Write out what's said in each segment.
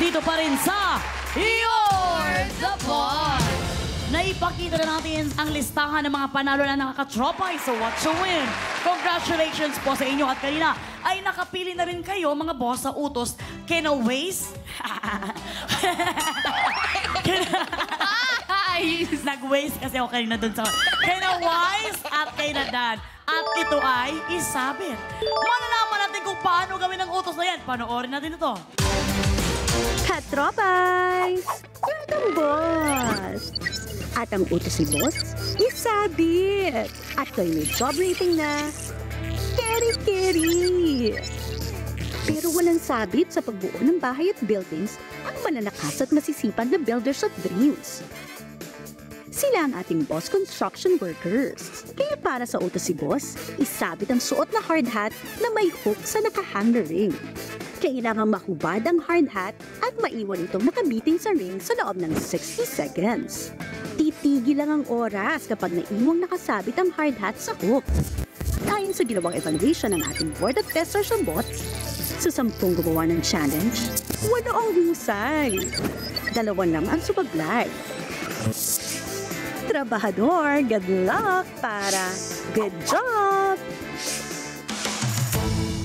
Dito pa rin sa You're the Boss! Naipakita na natin ang listahan ng mga panalo na nakakatropay sa What You Win. Congratulations po sa inyo at kanina ay nakapili na rin kayo mga boss sa utos kina Waze. Nag-waste kasi ako kanina dun sa... Kina Wise at kina Dan. At ito ay isabit. Malalaman natin kung paano gawin ang utos na yan. Panoorin natin ito. Katropay! You're the boss! At ang utos ni boss, isabit! At kayo may job rating na keri-keri! Pero walang sabit sa pagbuo ng bahay at buildings ang mananakas at masisipag na builders of dreams. Sila ang ating boss construction workers. Kaya para sa utos si boss, isabit ang suot na hard hat na may hook sa nakahang na ring. Kailangang mahubad ang hard hat at maiwan itong nakabiting sa ring sa loob ng 60 seconds. Titigil lang ang oras kapag naiwang nakasabit ang hard hat sa hook. Ayon sa ginawang evaluation ng ating board of testers ng bots, sa 10 gumawa ng challenge, 8 ang husay. 2 lang ang sumablay. Trabahador, good luck para good job!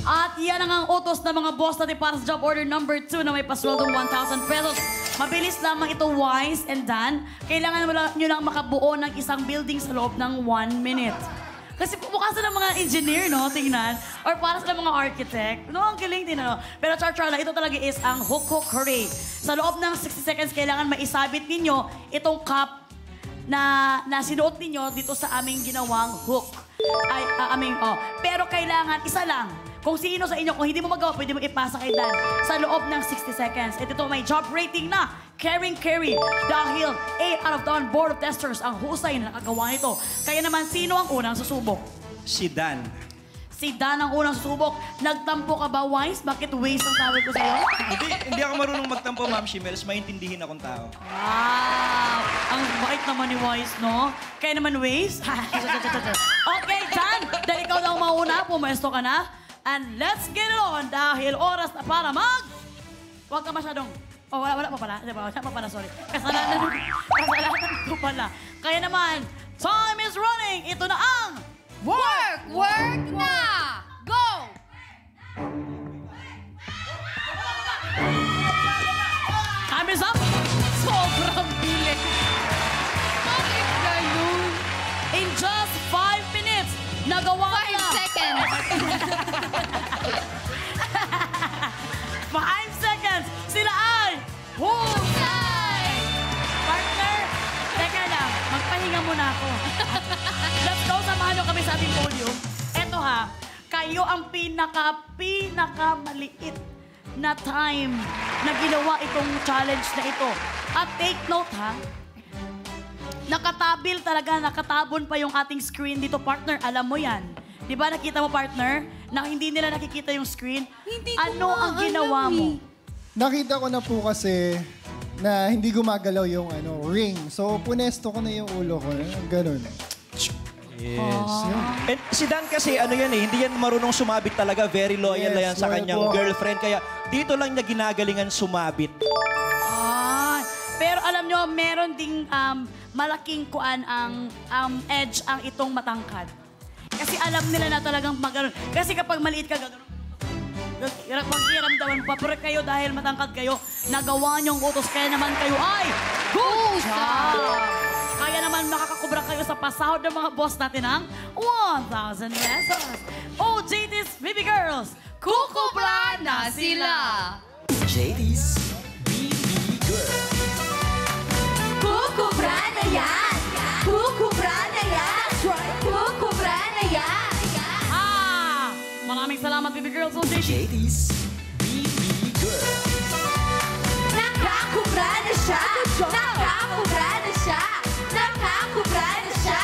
At yan ang utos ng mga boss natin para sa job order number 2 na may pasweldong 1,000 pesos. Mabilis lamang ito, Wise and Dan. Kailangan nyo lang makabuo ng isang building sa loob ng 1 minute. Kasi mukha sila mga engineer, no? Tingnan. Or para sila mga architect. No, ang galing din, no? Pero Char-Charla, ito talaga is ang hook hooray. Sa loob ng 60 seconds, kailangan maisabit ninyo itong cup na sinuot ninyo dito sa aming ginawang hook. Pero kailangan isa lang. Kung sino sa inyo, kung hindi mo magawa, pwede mo ipasa kay Dan sa loob ng 60 seconds. Ito may job rating na caring-carry dahil 8 out of 10 board of testers ang husay na nakagawa nito. Kaya naman, sino ang unang susubok? Si Dan. Si Dan ang unang susubok. Nagtampo ka ba, Wise? Bakit waste ang tawag ko sa'yo? hindi ako marunong magtampo, Ma'am Shimels. Maintindihin akong tao. Wow! Ang bait naman ni Wise, no? Kaya naman, Waze? Okay, Dan! Dahil ikaw lang mauna, pumesto ka na. And let's get it on dahil oras na para Huwag ka masyadong... Oh, wala pa pala. Diba? Wala pa pala, sorry. Kasalanan ko pala. Kaya naman, time is running. Ito na ang... Work! Work na! Go! Time is up! Sobrang bilis. Bakit ganun? In just 5 minutes, nagawa 5 seconds. 5 seconds, sila ay husay! Partner, teka lang, magpahinga muna ako. Let's go, samahan nyo kami sa ating podium. Eto ha, kayo ang pinakamaliit na time na ginawa itong challenge na ito. At take note ha, nakatabil talaga, nakatabon pa yung ating screen dito, partner. Alam mo yan. Di ba nakita mo, partner, na hindi nila nakikita yung screen? Hindi ko ano ang ginawa mo? Nakita ko na po kasi na hindi gumagalaw yung ring. So, punesto ko na yung ulo ko. Ganun. Yes. And si Dan kasi hindi yan marunong sumabit talaga. Very loyal na yan sa loyal kanyang po. girlfriend. Kaya dito lang niya ginagalingan sumabit. Pero alam nyo, meron ding malaking ang edge ang itong matangkad. Kasi alam nila na talagang magano'n. Kasi kapag maliit ka, gano'n. Magkiramdaman pa. Pero kayo, dahil matangkad kayo, nagawa niyong utos. Kaya naman kayo ay good job! Kaya naman makakakubra kayo sa pasahod ng mga boss natin ng 1,000 pesos. Oh, JT's Baby Girls, Kukubra na sila! JD's BB Girl. Kukubra na yan! Kukubra na yan! Kukubra na yan! Maraming salamat, Baby Girls. Oh, JT. JD's BB Girl. Nakakubra na siya! Nakakubra na siya! Nakakubra na siya!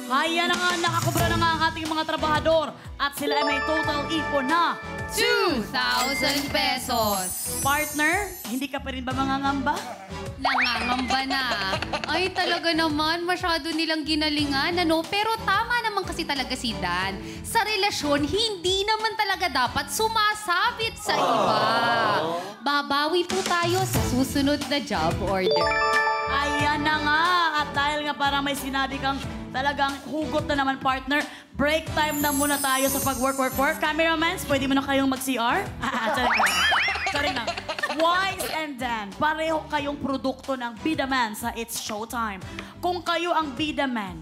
Kaya na nga, nakakubra na nga ang ating mga trabahador. At sila ay may total ipon na 2,000 pesos. Partner, hindi ka pa rin ba mangangamba? Nangangamba na. Ay, talaga naman, masyado nilang ginalingan, ano? Pero tama naman kasi talaga si Dan. Sa relasyon, hindi naman talaga dapat sumasabit sa iba. Babawi po tayo sa susunod na job order. Ayan na nga. At dahil nga parang may sinabi kang talagang hugot na naman, partner, break time na muna tayo sa pag-work. Cameramans, pwede mo na kayong mag-CR? Sorry na. Wise and Dan, pareho kayong produkto ng Bida Man sa It's Showtime. Kung kayo ang Bida Man,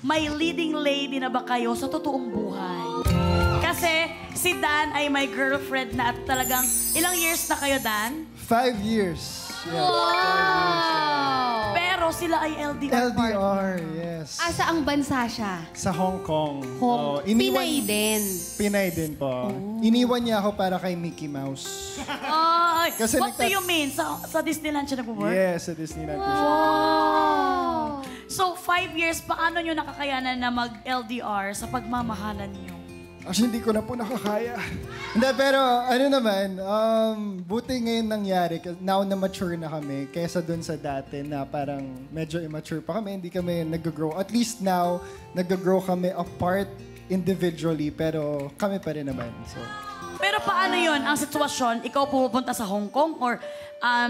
may leading lady na ba kayo sa totoong buhay? Kasi si Dan ay may girlfriend na at talagang ilang years na kayo, Dan? 5 years. Yeah, 5 years. Pero sila ay LDR, partner. LDR, yes. Asa ang bansa siya? Sa Hong Kong. Hong. Pinay din. Pinay din po. Iniwan niya ako para kay Mickey Mouse. Ay, Kasi what do you mean? Sa Disneyland siya nag-work? Yes, sa Disneyland po siya. Oh. So, 5 years, paano nyo nakakayanan na mag-LDR sa pagmamahalan niyo? Actually, hindi ko na po nakakaya. Hindi, pero ano naman, buti ngayon nangyari. Now na mature na kami, kaysa dun sa dati na parang medyo immature pa kami, hindi kami nag-grow. At least now, nag-grow kami apart individually, pero kami pa rin naman. So, Pero paano yon ang sitwasyon? Ikaw pupunta sa Hong Kong or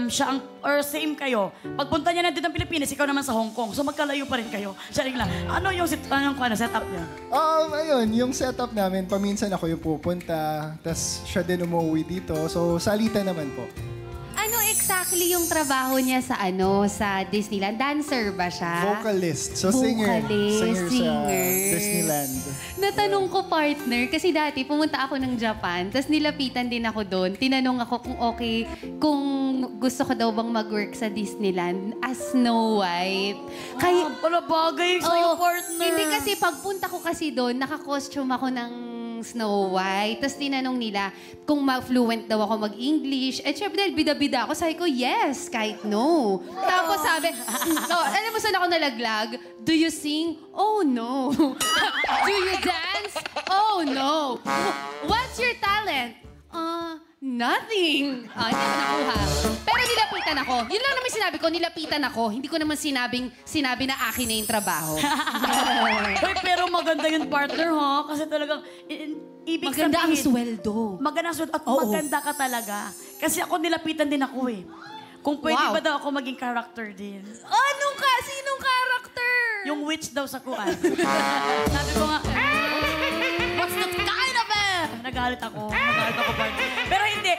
siya ang, or same kayo? Pagpunta niya nandito ng Pilipinas, ikaw naman sa Hong Kong. So magkalayo pa rin kayo. Siya rin lang. Ano yung setup niya? ayun, yung setup namin, paminsan ako yung pupunta, tas siya din umuwi dito. So, salita naman po. Ano exactly yung trabaho niya sa sa Disneyland? Dancer ba siya? Vocalist. So, singer. Vocalist, Singer sa singer. Disneyland. Natanong ko, partner, kasi dati pumunta ako ng Japan, tapos nilapitan din ako doon. Tinanong ako kung okay, kung gusto ko daw bang mag-work sa Disneyland as Snow White. Wala bagay sa'yo, partner. Hindi kasi pagpunta ko kasi doon, naka-costume ako ng Snow White. Tapos tinanong nila kung fluent daw ako mag-English. At syempre, dahil bida-bida ako, sabi ko, yes, kahit no. Tapos sabi, alam mo saan ako nalaglag? Do you sing? Oh, no. Do you dance? Oh, no. What's your talent? Nothing. Hindi ko nakuha. Pero nilapitan ako. Yun lang naman sinabi ko, nilapitan ako. Hindi ko naman sinabi na akin na yung trabaho. Hoy, pero maganda yung partner, ha? Kasi talagang, ibig Maganda ang sabihin, sweldo. maganda ang sweldo at maganda ka talaga. Kasi ako nilapitan din ako eh. Kung pwede Wow. ba daw ako maging character din? Sinong character? Yung witch daw sa kuan. Sabi ko nga, what's that kind of it? Nagalit ako, partner. Pero hindi,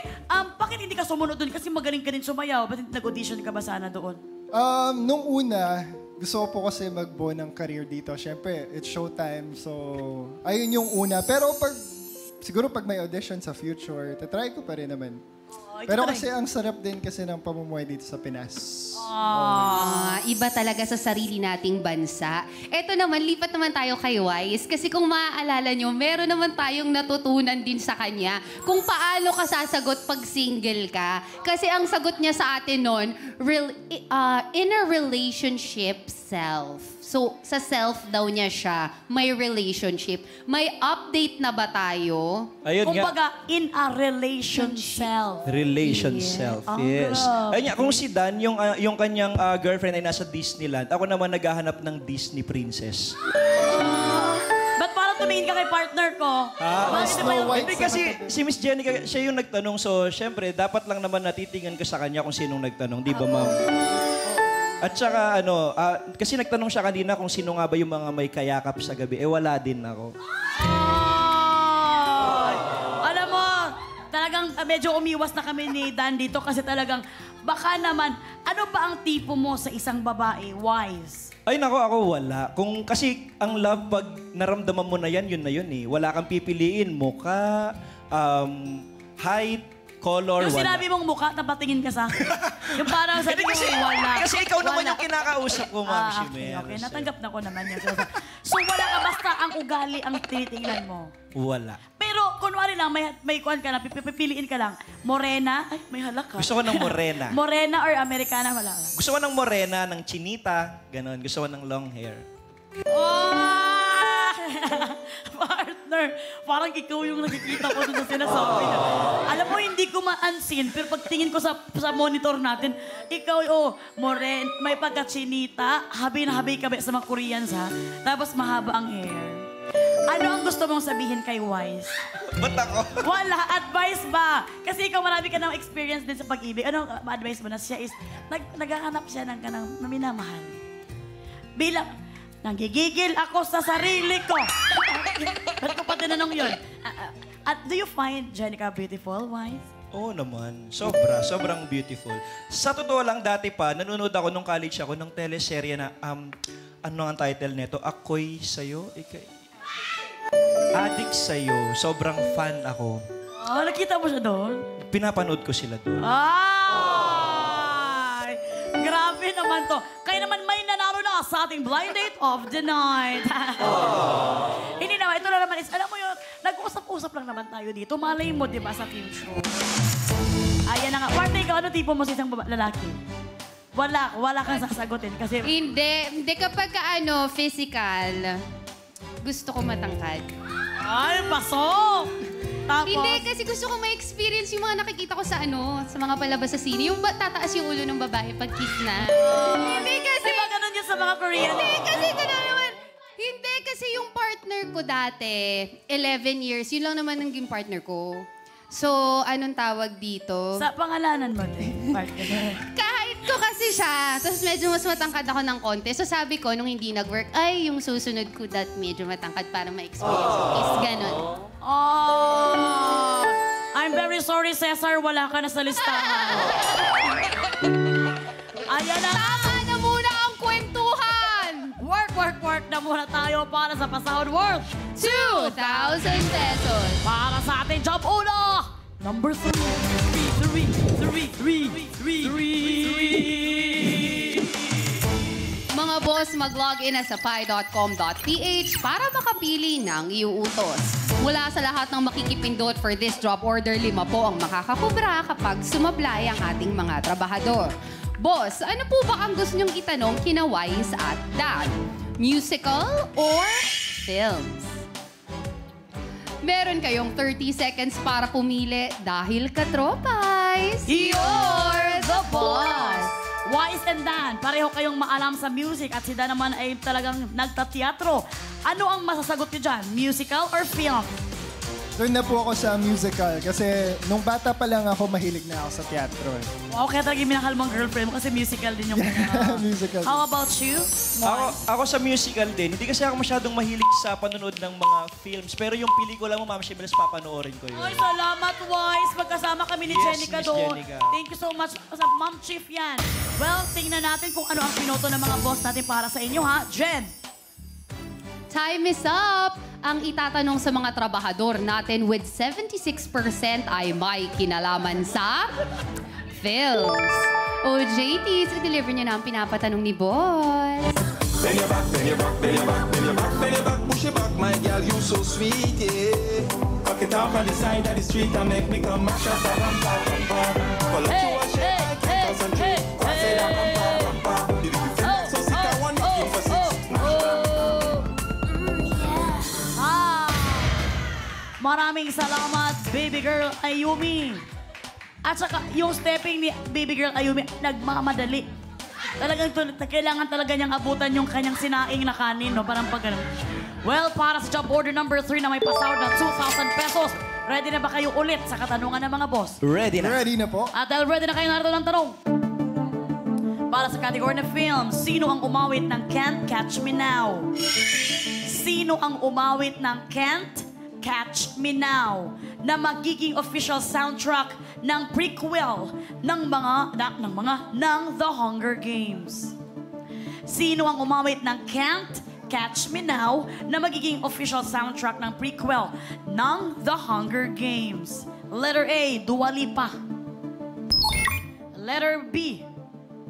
bakit hindi ka sumunod dun? Kasi magaling ka din sumayaw. Ba't hindi nag-audition ka ba sana doon? Nung una, gusto ko po kasi mag-buo ng career dito. Siyempre, it's showtime. So, ayun yung una. Pero siguro pag may audition sa future, tatry ko pa rin naman. Pero kasi ang sarap din kasi ng pamumuhay dito sa Pinas. Iba talaga sa sarili nating bansa. Eto naman, lipat naman tayo kay Wise. Kasi kung maaalala nyo, meron naman tayong natutunan din sa kanya kung paano ka sasagot pag single ka. Kasi ang sagot niya sa atin nun, in a relationship, self. So, sa self daw niya siya, may relationship. May update na ba tayo? Ayun nga. Kumbaga, in a relationship. Relation self, yes. Ayun nga, kung si Dan, yung kanyang girlfriend ay nasa Disneyland, ako naman naghahanap ng Disney princess. Ba't parang tumingin ka kay partner ko? Snow White. Hindi kasi si Miss Jenica, siya yung nagtanong. So, syempre, dapat lang naman natitingnan ka sa kanya kung sinong nagtanong. Di ba, ma'am? At saka, kasi nagtanong siya kanina kung sino nga ba yung mga may kayakap sa gabi. Wala din ako. Alam mo, talagang medyo umiwas na kami ni Dan dito kasi talagang baka naman, ano ba ang tipo mo sa isang babae? Wise. Ay, nako, ako wala. Kasi ang love, pag naramdaman mo na yan, yun na yun eh. Wala kang pipiliin. Mukha, height, color, Yung wala. sinabi mong mukha, tapatingin ka sa akin. Yung parang sabi mo, wala. Kasi ikaw naman Wala. yung kinakausap ko, Ma'am Okay, Shimel. okay. Natanggap na ko naman yan. So wala ka basta ang ugali ang tinitingnan mo. Wala. Pero kunwari lang, may kuhan ka na, pipiliin ka lang. Morena, ay may halak ka. Gusto ko ng morena. Morena or Americana, wala lang. Gusto ko ng morena, ng chinita, ganon. Gusto ko ng long hair. Oh! Partner! partner. Parang ikaw yung nakikita ko doon sa sinasabi niya. Alam mo, hindi ko ma-unseen, pero pagtingin ko sa monitor natin, ikaw, may pagka-chinita, habi na habi ka ba sa mga Koreans, ha? Tapos mahaba ang hair. Ano ang gusto mong sabihin kay Wise? Ba't ako? Wala, advice ba? Kasi ikaw marami ka ng experience din sa pag-ibig. Anong advice mo na siya is, naghahanap siya ng kanang minamahal. Bilang, nanggigigil ako sa sarili ko. Ba't ko pa tinanong yun? Do you find Jenica beautiful, Wise? Oo naman. Sobrang beautiful. Sa totoo lang, dati pa, nanonood ako nung college ako ng teleserye na, ano ang title nito? Ako'y sa'yo? Addict sa'yo. Sobrang fan ako. Oh, nakita mo siya doon? Pinapanood ko sila doon. Ay! Grabe naman to. Kaya naman may nanalo na sa ating blind date of the night. Hindi naman, ito na naman is, alam mo yun, nag-usap-usap lang naman tayo dito. Malay mo, di ba, sa team show. Ayan na nga. Partner, ikaw, ano tipo mo sa isang lalaki? Wala kang sasagutin kasi... Hindi kapag physical, gusto ko matangkad. Ay, pasok! Tapos... Hindi, kasi gusto ko ma-experience yung mga nakikita ko sa sa mga palabas sa sine. Yung tataas yung ulo ng babae pag kiss na. Hindi kasi... Di ba ganun yun sa mga Korean? Hindi kasi naman. Hindi kasi yung partner ko dati, 11 years, yun lang naman naging partner ko. So, anong tawag dito? Sa pangalanan mo din, partner. Kahit ko kasi siya, tapos medyo mas matangkad ako ng konti. So sabi ko, nung hindi nag-work, ay, yung susunod ko that medyo matangkad para ma-experience yung kiss. Ganon. Oh! I'm very sorry, Cesar. Wala ka na sa listahan. Ayan na. Tama na muna ang kwentuhan! Work na muna tayo para sa pasahod worth 2,000 pesos. para sa ating job una. Number 3. Mga boss, mag-login na sa pi.com.ph para makapili ng iuutos. Mula sa lahat ng makikipindot for this job order, 5 po ang makakakubra kapag sumablay ang ating mga trabahador. Boss, ano po ba ang gusto niyong itanong kina Wise at Dad? Musical or films? Meron kayong 30 seconds para pumili dahil katropais. You're the boss! Wise and Dan, pareho kayong maalam sa music at si Dan naman ay talagang nagtateatro. Ano ang masasagot niyo dyan? Musical or film? Doon na po ako sa musical kasi nung bata pa lang ako, mahilig na ako sa teatro. Wow, kaya talagang minahal mong girlfriend mo kasi musical din yung Musical. How about you? Ako sa musical din. Hindi kasi ako masyadong mahilig sa panonood ng mga films. Pero yung pelikula mo, Ma'am Shibeles, papanoorin ko yun. Ay, salamat, Wise. Magkasama kami ni Yes, Jenica Miss doon. Jenica. Thank you so much sa Ma'am Chief yan. Well, tingnan natin kung ano ang pinoto ng mga boss natin para sa inyo, ha? Jen! Time is up! Ang itatanong sa mga trabahador natin with 76% ay may kinalaman sa films. O JT, i-deliver niyo na ang pinapatanong ni Boss. Bend your back, bend your back, bend your back, bend your back, bend your back, push your back, my girl, you so sweet, yeah. Cock it up on the side of the street and make me come mash up, ram, pam, pam, pam. Follow you and shake like you concentrate. I say that, pam, pam, pam, pam. You feel like so sick, I want you for six. Maraming salamat, baby girl Ayumi. At saka, yung stepping ni baby girl Ayumi, nagmamadali. Talagang kailangan talaga niyang abutan yung kanyang sinaing na kanin, no? Parang pag ganun. Well, para sa job order number 3 na may pasahod ng 2,000 pesos, ready na ba kayo ulit sa katanungan ng mga boss? Ready na. Ready na po? At dahil ready na kayo, narito ng tanong. Para sa category na film, sino ang umawit ng Can't Catch Me Now? Sino ang umawit ng Can't Catch Me Now na magiging official soundtrack ng prequel ng The Hunger Games? Sino ang umawit ng Can't Catch Me Now na magiging official soundtrack ng prequel ng The Hunger Games? Letter A, Dua Lipa. Letter B,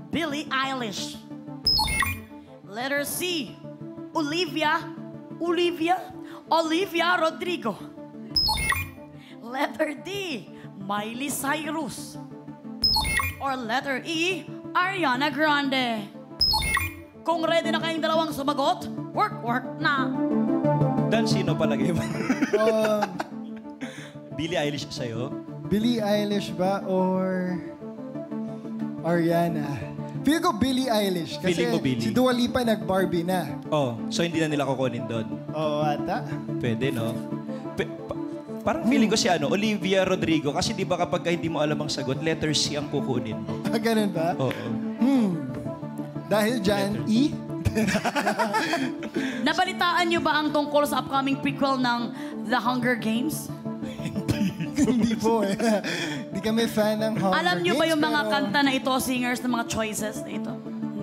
Billie Eilish. Letter C, Olivia Rodrigo. Letter D, Miley Cyrus. Or letter E, Ariana Grande. Kung ready na kayong dalawang sumagot, work na! Dan, sino palagay mo? Um, Billie Eilish sa'yo? Billie Eilish ba or Ariana? Feel ko Billie Eilish. Kasi Feeling mo Billie? si Dua Lipa nag-Barbie na. Oh, so hindi na nila kukunin doon. Oo, ata. Pwede, no? Parang feeling ko si Olivia Rodrigo. Kasi di ba kapag hindi mo alam ang sagot, letter C ang kukunin mo. Ganun ba? Oo. Dahil dyan, E? Nabalitaan niyo ba ang tungkol sa upcoming prequel ng The Hunger Games? Hindi po eh. Hindi kami fan ng Hunger Alam niyo ba Games, yung mga pero- kanta na ito, singers ng mga choices na ito?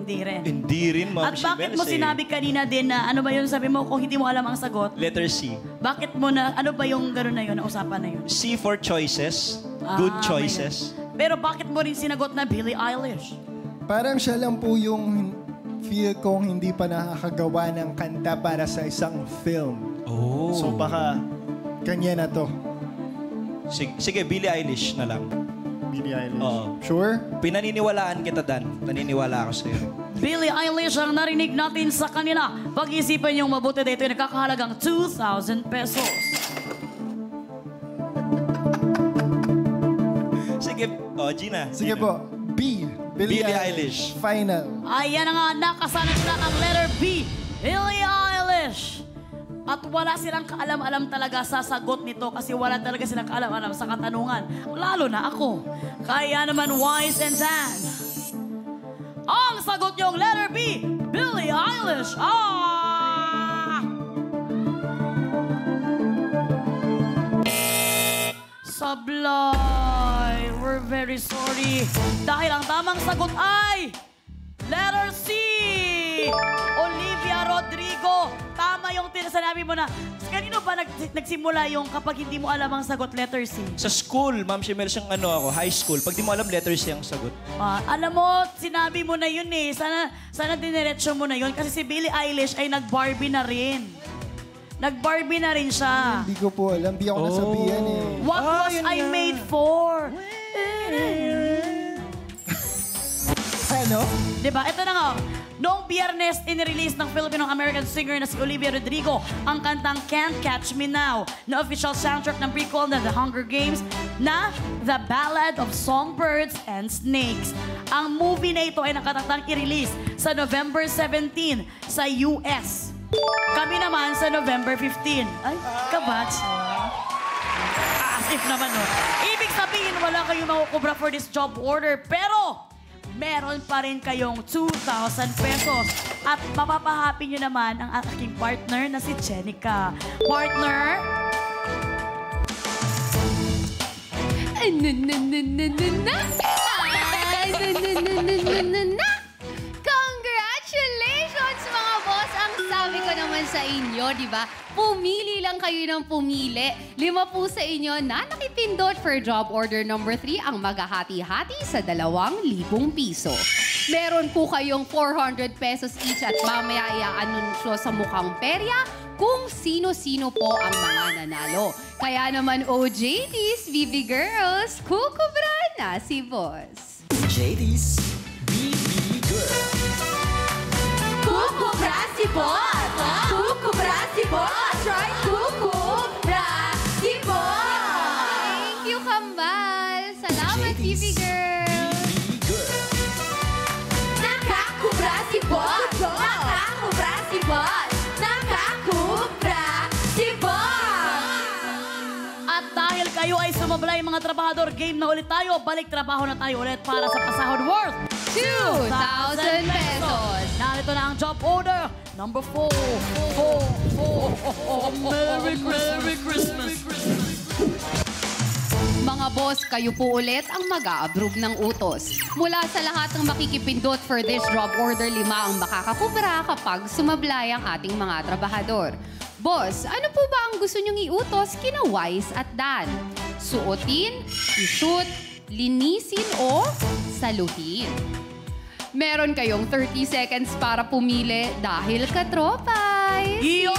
Hindi rin. Hindi rin, Ma'am At bakit mo Shimel, sinabi kanina din na ano ba yun, sabi mo kung hindi mo alam ang sagot? Letter C. Bakit mo na, ano ba yung gano'n na yun, na usapan na yun? C for choices. Good Ah, choices. may- Pero bakit mo rin sinagot na Billie Eilish? Parang siya lang po yung feel kong hindi pa nakakagawa ng kanta para sa isang film. Oh. So baka kanya na to. Sige, Billie Eilish na lang. Billie Eilish. Oo. Sure? Pinaniniwalaan kita, Dan. Naniniwala ako sa'yo. Billie Eilish ang narinig natin sa kanila. Pag-isipan niyong mabuti dito ay nakakahalagang 2,000 pesos. Sige, Gina. Sige Gina. po. B. Billie Billie Eilish. Eilish. Final. Ayan na nga, nakasanad na ang letter B, Billie Eilish. At wala silang kaalam-alam talaga sa sagot nito kasi wala talaga silang kaalam-alam sa katanungan. Lalo na ako. Kaya naman, Wise and Dan. Ang sagot niyong letter B, Billie Eilish. Sablay. We're very sorry. Dahil ang tamang sagot ay letter C. Olivia Rodrigo. Tama yung sinabi mo na. Kanino ba nagsimula yung kapag hindi mo alam ang sagot, letter C? Sa school, Ma'am Shimel, siyang high school. Pag di mo alam, letter C ang sagot. Alam mo, sinabi mo na yun eh. Sana diniretso mo na yun. Kasi si Billie Eilish ay nag-Barbie na rin. Nag-Barbie na rin siya. Hindi ko po alam. Di ako nasabihan eh. What was yun I nga. made for? Ano? Diba? Ito na nga. Noong Biyernes, in-release ng Filipino-American singer na si Olivia Rodrigo ang kantang Can't Catch Me Now na official soundtrack ng prequel na The Hunger Games na The Ballad of Songbirds and Snakes. Ang movie na ito ay nakatakdang i-release sa November 17 sa US. Kami naman sa November 15. Ay, kabats. As if naman, no? Ibig sabihin, wala kayong makukubra for this job order. Pero, meron pa rin kayong 2,000 pesos. At mapapahappy nyo naman ang aking partner na si Jenica. Partner, Congratulations, mga boss! Ang sabi ko naman sa inyo, di ba? Pumili lang kayo ng pumili. 5 po sa inyo na nakipindot for job order number 3 ang maghahati-hati sa 2,000 piso. Meron po kayong 400 pesos each at mamaya i-anunsyo sa mukhang perya kung sino-sino po ang mga nanalo. Kaya naman, OJTs, BB Girls, kukubra na si boss. JD's BB Girl. Kukubra si boss! Kukubra si boss! Right? Kukubra si boss! Thank you, Kambal! Salamat, BB Girl! BB Girl. Nakakubra si boss! Nakakubra si boss! Nakakubra si boss! at dahil kayo ay sumablay mga trabahador, game na ulit tayo. Balik trabaho na tayo ulit para sa pasahod worth 2,000 pesos! Narito na ang job order. Number 4. Merry Christmas. Mga boss, kayo po ulit ang mag-a-approve ng utos. Mula sa lahat ng makikipindot for this job order, 5 ang makakakubra kapag sumablay ang ating mga trabahador. Boss, ano po ba ang gusto niyong iutos kina Wise at Dan? Suotin, i-shoot, linisin o saluhin? Meron kayong 30 seconds para pumili dahil katropay. You're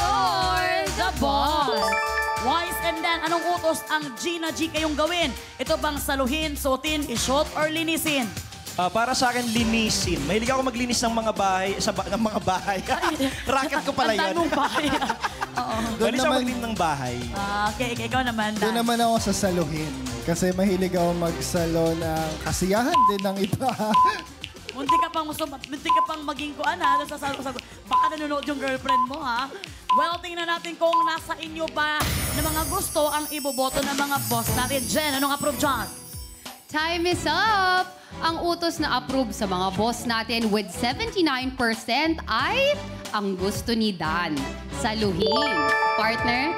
the boss. Wise and Dan, anong utos ang Gina G kayong gawin? Ito bang saluhin, suotin, i-shot, or linisin? Para sa akin, linisin. Mahilig ako maglinis ng mga bahay. Ng mga bahay. Racket ko pala Ang yun. tanong bahay. Oo. Doon Malis ako naman, maglim ng bahay. Okay, ikaw naman, doon Dan. naman ako sa saluhin. Kasi mahilig ako magsalo ng kasiyahan din ng iba. Munti ka pang maging kuan ha. Baka nanonood yung girlfriend mo ha. Well, tingnan natin kung nasa inyo ba na mga gusto ang iboboto ng mga boss natin. Jen, anong approve dyan? Time is up! Ang utos na approve sa mga boss natin with 79% ay ang gusto ni Dan. Saluhin. Partner?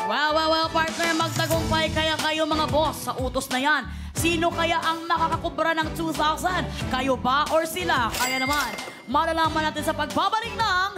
Well, partner, magtagumpay kaya kayo mga boss sa utos na yan. Sino kaya ang makakakubra ng 2,000? Kayo ba or sila? Kaya naman, malalaman natin sa pagbabalik ng